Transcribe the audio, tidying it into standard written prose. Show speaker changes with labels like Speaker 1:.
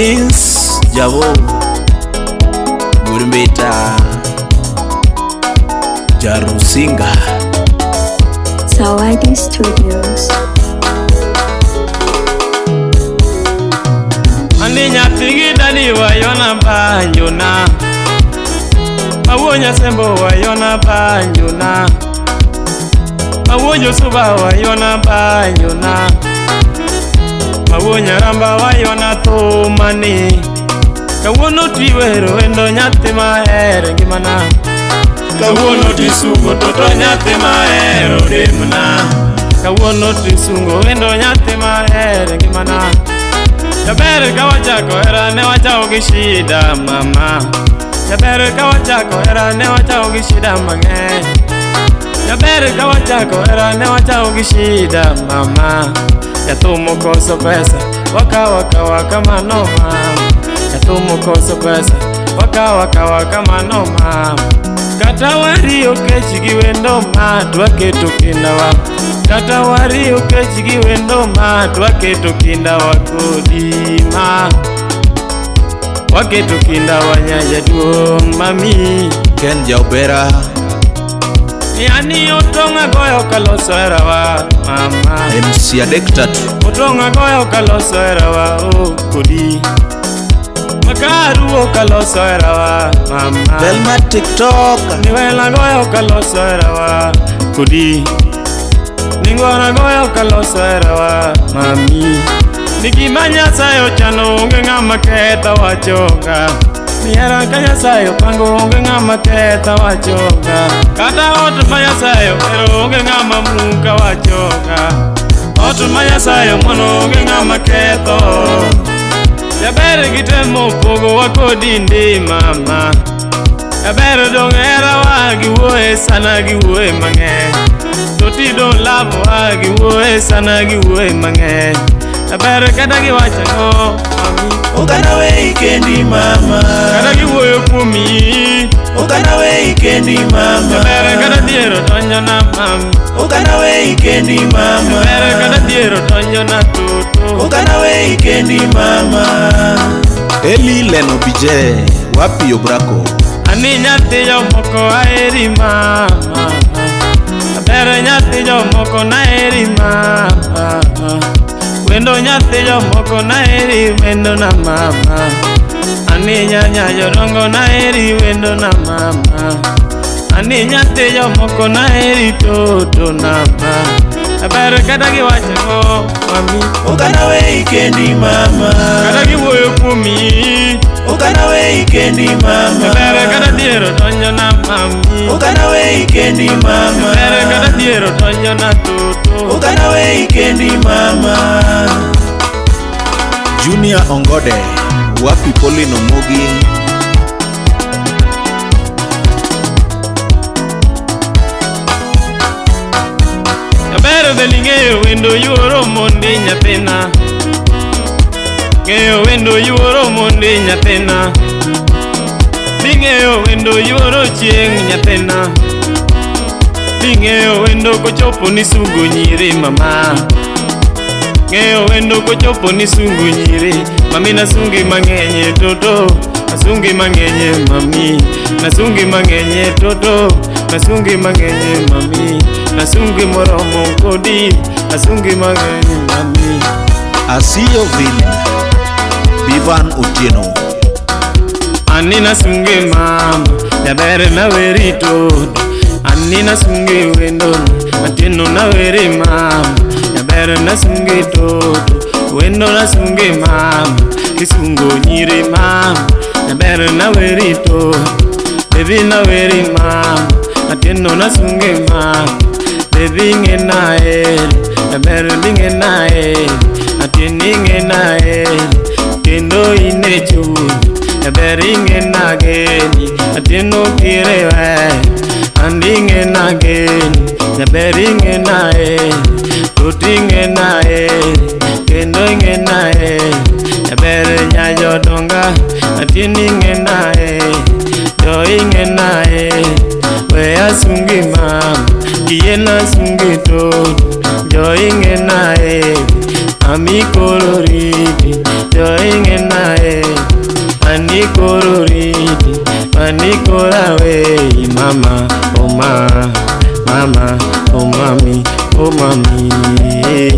Speaker 1: Prince Javo Murimbeta Jarusinga
Speaker 2: Zawadi Studios.
Speaker 3: Andi nyathigi dani wayona banjona, Mawuonya sembo wayona banjona, Mawuonyo suba wayona banjona, Mawuonya ramba wayona thumani. Kawuono tiwero wendo nyathi maher ngimana, Kawuono tisungo toto nyathi maher odemna, Kawuono tisungo wendo nyathi maher ngimana. Jaber ka wachako era ne wachao gi shida mama, Jaber ka wachako era ne wachao gi shida mang'eny, Jaber ka wachako era ne wachao gi shida mama. Jathumo koso pesa waka kamano mama, Jathumo koso pesa waka kamano mama. Kata wario kech gi wendo ma twaketo kindawa, Kata wario kech gi wendo ma twaketo kindawa kodi ma, Waketo kindawa nyajaduong' mami
Speaker 1: Ken Jaubera
Speaker 3: Yani otonga goyo kaloso erawa mama,
Speaker 1: MC Adektatu
Speaker 3: Otonga goyo kaloso erawa oh kodi, Makaru kaloso erawa mama,
Speaker 1: Velma TikTok
Speaker 3: Niwela goyo kaloso erawa kodi, Ningwana goyo kaloso erawa mami. Nikima Nyasaye ochano onge ng'ama ketha wachoka, Miera ka Nyasaye opango onge ng'ama ketha wachoka, Kata ot ma Nyasaye opero onge ng'ama muka wachoka, Ot ma Nyasaye omuono onge ng'ama ketho. Jaber gitemo pogowa kodi ndi mama, Jaber dong' herawa giwuoye sana giwuoye mang'eny, Toti dong' lamowa giwuoye sana giwuoye mang'eny. Jaber kata giwacho ang'o mami,
Speaker 1: Ogana wei kendi mama,
Speaker 3: Kata giwuoyo kuomi,
Speaker 1: Ogana wei kendi mama,
Speaker 3: Jaber kata dhiero donjona mami,
Speaker 1: Ogana wei kendi mama,
Speaker 3: Jaber kata dhiero donjona toto,
Speaker 1: Ogana wei kendi mama. Eli Leno BJ wapi Obrako
Speaker 3: Ani nyathi jomoko aheri mama, Jaber nyathi jomoko naheri mama, Wendo nyathi jomoko naheri wendo na mama, Ani nyanya jodongo naheri wendo na mama, Ani nyathi jomoko naheri toto na mama. Jaber kata giwacho ang'o mami,
Speaker 1: Ogana wei kendi mama,
Speaker 3: Kata giwuoyo kuomi,
Speaker 1: Ogana wei kendi mama,
Speaker 3: Jaber kata dhiero donjona mami,
Speaker 1: Ogana wei kendi mama,
Speaker 3: Jaber kata dhiero donjona toto,
Speaker 1: Ogana wei kendi mama. Junior Ongode wapi Pauline Omogi,
Speaker 3: Jaber be ning'eyo wendo yuoro mondi nyathina, Ng'eyo wendo yuoro mondi nyathina, Ning'eyo wendo yuoro chieng' nyathina, Ning'eyo wendo kochopo ni sungo nyiri mama, Ng'eyo wendo kochopo ni sungo nyiri mami. Nasungi mang'eny toto, Nasungi mang'eny mami, Nasungi mang'eny toto, Nasungi mang'eny mami, Nasungi moromo kodi, Nasungi mang'eny mami.
Speaker 1: Asiyo Vin Bivan Otieno
Speaker 3: Ani nasungi mama, Jaber naweri toto, Ani nasungi wendo, Atieno naweri mama, Jaber nasungi toto, Wendo nasungi mama, Kisungo nyiri mama, Jaber naweri toto, Baby naweri mama, Atieno nasungi mama, Baby ng'enaeri, Jaber ng'enaeri, Atieni ng'enaeri, Kendo ine chuny, Jaber ing'enageni, Atieno kirewe, Andi ing'enageni, Jaber ing'enaeri, Toti ing'enaeri, Kendo ing'enaeri, Jaber nyajodonga, Atieni ing'enaeri, Jo ing'enaeri, We asungi mama, Kien asungi toto, Jo ing'enaeri, Ami koloriti, Jo ing'enaeri, koro riti mani kora we mama oh mama oh mami oh mami